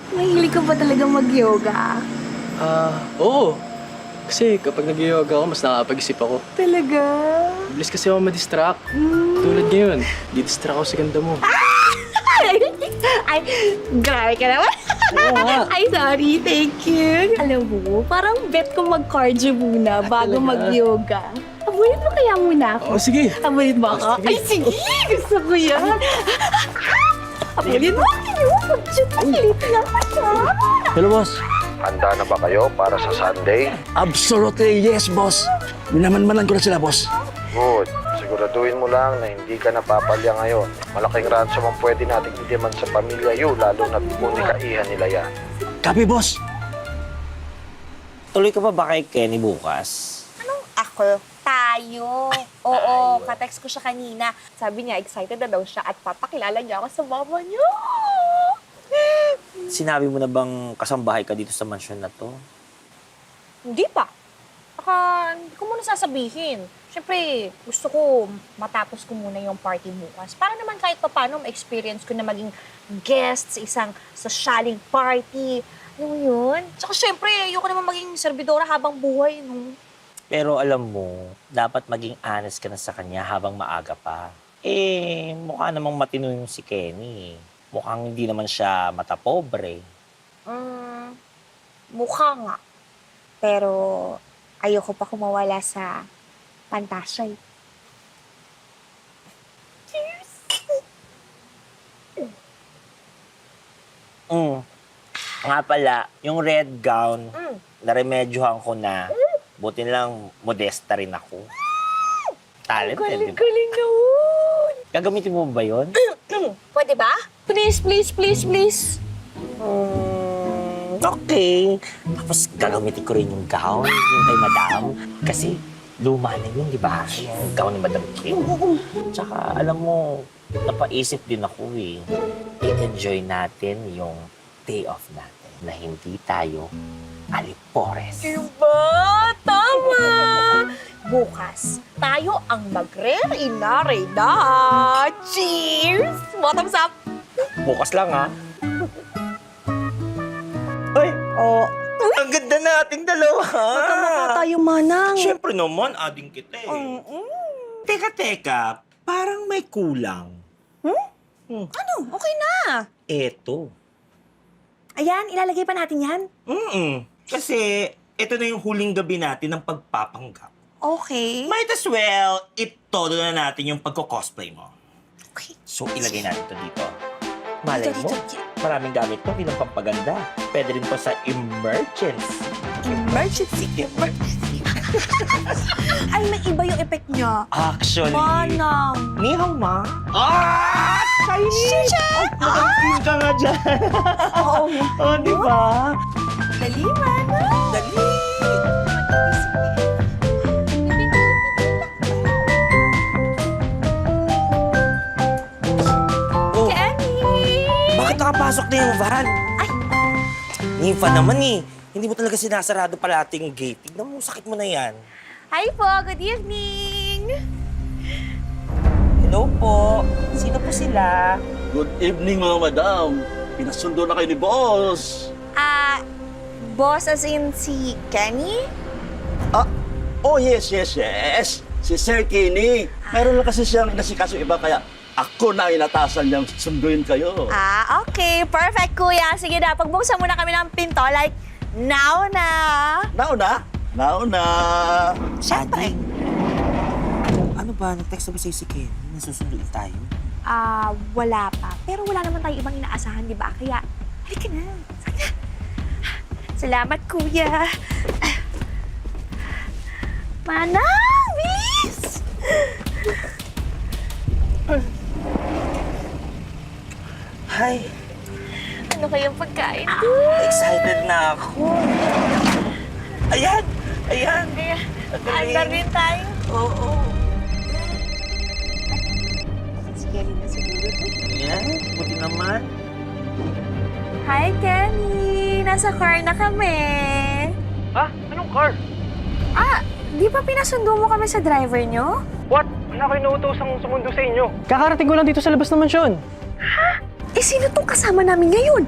Mahilig ka ba talaga mag-yoga? Oo. Kasi kapag nag-yoga ako, mas nakakapag-isip ako. Talaga? Bilis kasi ako ma-distract. Tulad ngayon, di-distract ako sa ganda mo. Ay, grabe ka naman. Oo nga. Ay, sorry. Thank you. Alam mo, parang bet ko mag-cardio muna bago talaga? mag-yoga. Abulin mo kaya muna ako? Oo, sige. Abulin mo ako? Sige. Ay, sige. Gusto ko yan. Abulin mo. Shoot, kilit lang siya. Hello, boss. Handa na ba kayo para sa Sunday? Absolutely yes, boss. Minamanmanan ko na sila, boss. Good. Siguraduhin mo lang na hindi ka napapalya ngayon. Malaking ransom ang pwede nating i-demand sa pamilya Yu, lalo na unikaihan nila yan. Copy, boss. Tuloy ka pa ba kay Kenny bukas? Ako? Tayo. Oo, katext ko siya kanina. Sabi niya, excited na daw siya at papakilala niya ako sa mama niya. Sinabi mo na bang kasambahay ka dito sa mansyon na to? Hindi pa. Baka hindi ko muna sasabihin. Siyempre, gusto ko matapos ko muna yung party bukas. Para naman kahit paano ma-experience ko na maging guest sa isang socialing party. Ano yun? Tsaka siyempre, ayoko naman maging servidora habang buhay. No? Pero alam mo, dapat maging honest ka na sa kanya habang maaga pa. Mukha namang matino yung si Kenny. Mukhang hindi naman siya matapobre. Mukha nga. Pero ayoko pa kumawala sa pantasya. Cheers! Nga pala, yung red gown, naremedyohan ko na. Buti lang, modesta rin ako. Talented, di ba? Galing naman! Gagamitin mo ba yun? Pwede ba? Please, please, please, please. Okay. Tapos gagamitin ko rin yung gown, yung kay Madam. Kasi luma na yun, di ba? Yung gown ni Madam Kim. Tsaka, alam mo, napaisip din ako eh. I-enjoy natin yung day off natin na hindi tayo alipores. Diba? Tama! Bukas, tayo ang magre-reyna-reyna. Cheers! Bottoms up! Bukas lang, ha? Ay! Oh, Ang ganda nating dalawa! tayo manang. Siyempre naman, ading kita eh. Teka, parang may kulang. Ano? Okay na. Eto. Ayan, ilalagay pa natin yan. Kasi ito na yung huling gabi natin ng pagpapanggap. Okay. Might as well, itodo na natin yung pagko-cosplay mo. Okay. So, ilagay natin ito dito. Malay mo, Dito. maraming gamit to, hindi lang pampaganda. Pwede rin to sa emergency. Emergency. Ay, may iba yung effect niya. Actually, Manang. ni hao ma. Chinese! Nag-feel ka nga dyan. Oo. Oh, di ba? Dali, manang. Dali! Oh, Kenny! bakit nakapasok na yung van? Ay! Nympha naman eh. Hindi mo talaga sinasarado pala ating gate. Tignan mo, sakit mo na yan. Hi po, good evening. Hello po. Sino po sila? Good evening, mga madam. Pinasundo na kayo ni boss. Boss as in si Kenny? Oh, yes. Si Sir Kenny. Meron lang kasi siyang inasikaso iba, kaya ako na inatasan niyang sunduin kayo. Okay. Perfect, kuya. Sige na, pagbuksan muna kami ng pinto. Like, now na. Nauna. Siyempre. Ano ba? Nag-text na ba sa'yo si Kenny? Nasusunduin tayo? Wala pa. Pero wala naman tayo ibang inaasahan, di ba? Kaya, halika na. Sige na. Salamat, kuya. Manang, miss! Hi! Ano kayang pagkain to? Excited na ako. Ayan! Kaya, andar din tayo. Oo. Sige, na siguro to. Ayan, buti naman. Hi, Kenny! Nasa car na kami. Anong car? Di ba pinasundo mo kami sa driver nyo? What? Wala kayo nautosang sumundo sa inyo. Kakarating ko lang dito sa labas ng mansyon. Eh, sino tong kasama namin ngayon?